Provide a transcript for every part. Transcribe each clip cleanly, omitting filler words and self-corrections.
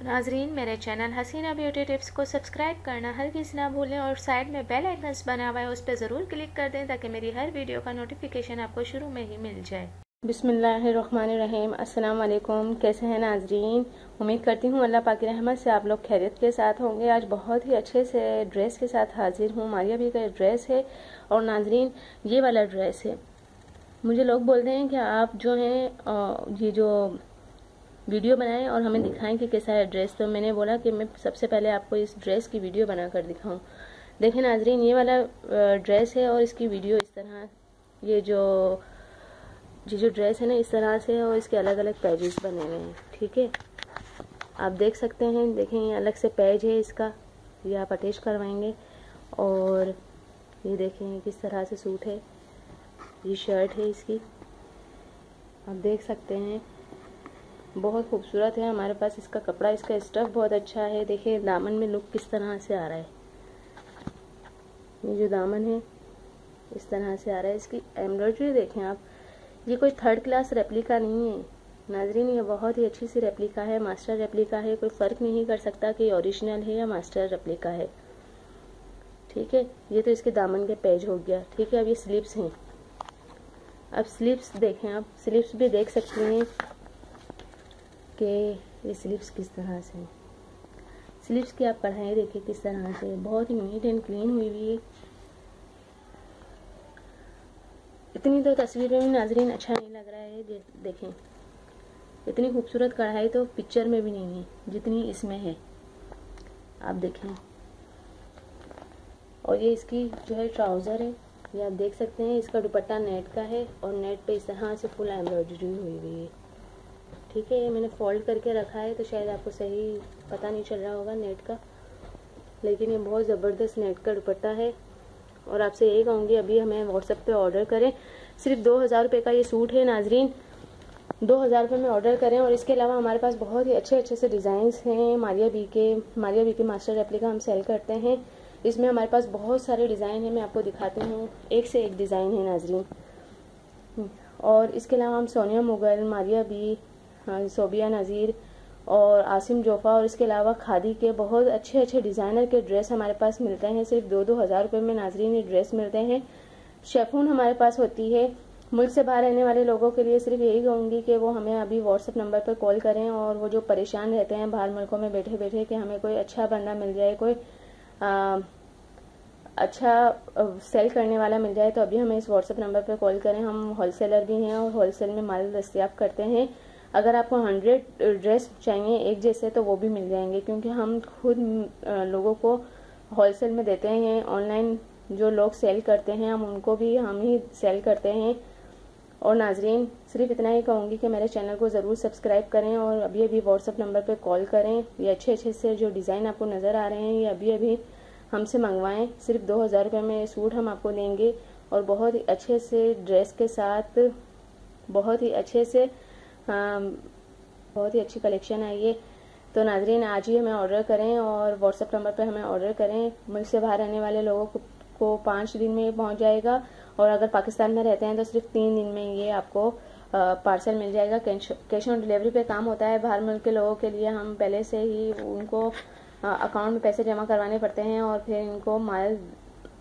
तो नाजरीन, मेरे चैनल हसीना ब्यूटी टिप्स को सब्सक्राइब करना हरगिज़ ना भूलें और साइड में बेल आइकन्स बना हुआ है उस पर ज़रूर क्लिक कर दें ताकि मेरी हर वीडियो का नोटिफिकेशन आपको शुरू में ही मिल जाए। बिस्मिल्लाहिर्रहमानिर्रहीम। अस्सलाम वालेकुम। कैसे हैं नाजरीन? उम्मीद करती हूँ अल्लाह पाक की रहमत से आप लोग खैरियत के साथ होंगे। आज बहुत ही अच्छे से ड्रेस के साथ हाजिर हूँ। मारिया भी का ड्रेस है और नाजरीन ये वाला ड्रेस है। मुझे लोग बोलते हैं कि आप जो हैं ये जो वीडियो बनाएं और हमें दिखाएं कि कैसा है ड्रेस। तो मैंने बोला कि मैं सबसे पहले आपको इस ड्रेस की वीडियो बना कर दिखाऊं। देखें नाजरीन, ये वाला ड्रेस है और इसकी वीडियो इस तरह, ये जो ड्रेस है ना इस तरह से है और इसके अलग अलग पेजेस बने हुए हैं। ठीक है, आप देख सकते हैं। देखें ये अलग से पेज है इसका, ये आप अटैच करवाएंगे। और ये देखें किस तरह से सूट है, ये शर्ट है इसकी, आप देख सकते हैं बहुत खूबसूरत है। हमारे पास इसका कपड़ा, इसका स्टफ बहुत अच्छा है। देखिए दामन में लुक किस तरह से आ रहा है, ये जो दामन है इस तरह से आ रहा है। इसकी एम्ब्रॉयडरी देखें आप, ये कोई थर्ड क्लास रेप्लिका नहीं है नाजरीन, ये बहुत ही अच्छी सी रेप्लिका है, मास्टर रेप्लिका है। कोई फर्क नहीं कर सकता कि ओरिजिनल है या मास्टर रेप्लिका है। ठीक है, ये तो इसके दामन के पेज हो गया। ठीक है, अब ये स्लीव्स हैं। अब स्लीव्स देखें आप, स्लीव्स भी देख सकते हैं कि ये स्लीव्स किस तरह से है। स्लीव्स की आप कढ़ाई देखिए किस तरह से, बहुत ही नीट एंड क्लीन हुई हुई है। इतनी तो तस्वीर में नाजरीन अच्छा नहीं लग रहा है। देखें इतनी खूबसूरत कढ़ाई तो पिक्चर में भी नहीं है जितनी इसमें है, आप देखें। और ये इसकी जो है ट्राउजर है, ये आप देख सकते हैं। इसका दुपट्टा नेट का है और नेट पे इस तरह से फुल एम्ब्रॉयडरी हुई हुई है। ठीक है, ये मैंने फोल्ड करके रखा है तो शायद आपको सही पता नहीं चल रहा होगा नेट का, लेकिन ये बहुत ज़बरदस्त नेट का दुपट्टा है। और आपसे यही कहूँगी अभी हमें व्हाट्सएप पे ऑर्डर करें। सिर्फ 2000 रुपये का ये सूट है नाजरीन, 2000 रुपये में ऑर्डर करें। और इसके अलावा हमारे पास बहुत ही अच्छे अच्छे से डिज़ाइंस हैं। मारिया बी के मास्टर रेप्लिका हम सेल करते हैं। इसमें हमारे पास बहुत सारे डिज़ाइन हैं, मैं आपको दिखाती हूँ। एक से एक डिज़ाइन है नाजरीन। और इसके अलावा हम सोनिया मुगल, मारिया बी, सोबिया नज़ीर और आसिम जोफा और इसके अलावा खादी के बहुत अच्छे अच्छे डिज़ाइनर के ड्रेस हमारे पास मिलते हैं। सिर्फ 2-2 हज़ार रुपये में नाजरीन ये ड्रेस मिलते हैं। शेफून हमारे पास होती है। मुल्क से बाहर रहने वाले लोगों के लिए सिर्फ यही कहूँगी कि वो हमें अभी व्हाट्सएप नंबर पर कॉल करें। और वो जो परेशान रहते हैं बाहर मुल्कों में बैठे बैठे कि हमें कोई अच्छा बंदा मिल जाए, कोई अच्छा सेल करने वाला मिल जाए, तो अभी हमें इस व्हाट्सएप नंबर पर कॉल करें। हम होलसेलर भी हैं और होलसेल में माल दस्तियाब करते हैं। अगर आपको 100 ड्रेस चाहिए एक जैसे तो वो भी मिल जाएंगे, क्योंकि हम खुद लोगों को होलसेल में देते हैं। ऑनलाइन जो लोग सेल करते हैं हम ही सेल करते हैं। और नाजरीन सिर्फ इतना ही कहूँगी कि मेरे चैनल को ज़रूर सब्सक्राइब करें और अभी अभी व्हाट्सएप नंबर पर कॉल करें। ये अच्छे अच्छे से जो डिज़ाइन आपको नज़र आ रहे हैं ये अभी अभी हमसे मंगवाएं। सिर्फ 2000 रुपये में सूट हम आपको देंगे और बहुत ही अच्छे से ड्रेस के साथ बहुत ही अच्छे से बहुत ही अच्छी कलेक्शन आई है। तो नाजरीन आज ही हमें ऑर्डर करें और व्हाट्सएप नंबर पर हमें ऑर्डर करें। मुल्क से बाहर रहने वाले लोगों को 5 दिन में पहुंच जाएगा और अगर पाकिस्तान में रहते हैं तो सिर्फ 3 दिन में ये आपको पार्सल मिल जाएगा। कैश ऑन डिलीवरी पे काम होता है। बाहर मुल्क के लोगों के लिए हम पहले से ही उनको अकाउंट में पैसे जमा करवाने पड़ते हैं और फिर इनको माल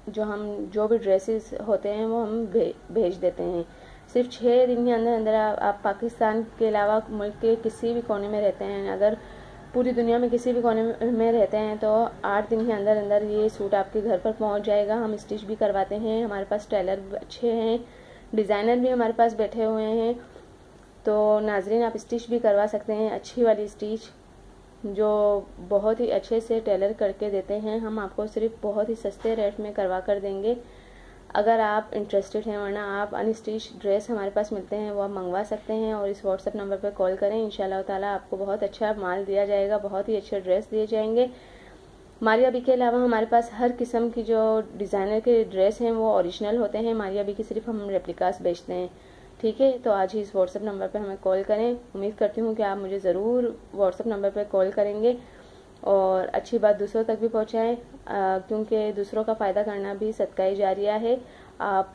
जो भी ड्रेसेस होते हैं वो हम भेज देते हैं। सिर्फ 6 दिन के अंदर अंदर आप पाकिस्तान के अलावा मुल्क के किसी भी कोने में रहते हैं, अगर पूरी दुनिया में किसी भी कोने में रहते हैं तो 8 दिन के अंदर अंदर ये सूट आपके घर पर पहुंच जाएगा। हम स्टिच भी करवाते हैं, हमारे पास टेलर अच्छे हैं, डिज़ाइनर भी हमारे पास बैठे हुए हैं। तो नाजरीन आप स्टिच भी करवा सकते हैं, अच्छी वाली स्टिच जो बहुत ही अच्छे से टेलर करके देते हैं। हम आपको सिर्फ बहुत ही सस्ते रेट में करवा कर देंगे अगर आप इंटरेस्टेड हैं। वरना आप अनस्टिच ड्रेस हमारे पास मिलते हैं वो आप मंगवा सकते हैं और इस व्हाट्सएप नंबर पर कॉल करें। इंशाल्लाह ताला आपको बहुत अच्छा माल दिया जाएगा, बहुत ही अच्छे ड्रेस दिए जाएंगे। मारिया बी के अलावा हमारे पास हर किस्म की जो डिज़ाइनर के ड्रेस हैं वो ओरिजिनल होते हैं। मारिया बी की सिर्फ हम रेप्लिकास बेचते हैं। ठीक है, तो आज ही इस व्हाट्सएप नंबर पर हमें कॉल करें। उम्मीद करती हूँ कि आप मुझे ज़रूर व्हाट्सएप नंबर पर कॉल करेंगे और अच्छी बात दूसरों तक भी पहुँचाएँ, क्योंकि दूसरों का फ़ायदा करना भी सदका जारिया है। आप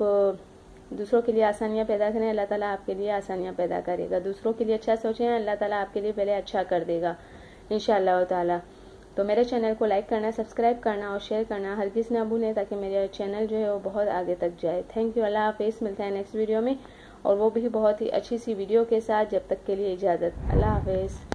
दूसरों के लिए आसानियाँ पैदा करें, अल्लाह ताला आपके लिए आसानियाँ पैदा करेगा। दूसरों के लिए अच्छा सोचें, अल्लाह ताला आपके लिए पहले अच्छा कर देगा। इंशाअल्लाह ताला। तो मेरे चैनल को लाइक करना, सब्सक्राइब करना और शेयर करना हरगिज़ ना भूलें, ताकि मेरा चैनल जो है वो बहुत आगे तक जाए। Thank you. अल्लाह हाफिज़। मिलता है नेक्स्ट वीडियो में, और वो भी बहुत ही अच्छी सी वीडियो के साथ। जब तक के लिए इजाज़त। अल्लाह हाफिज़।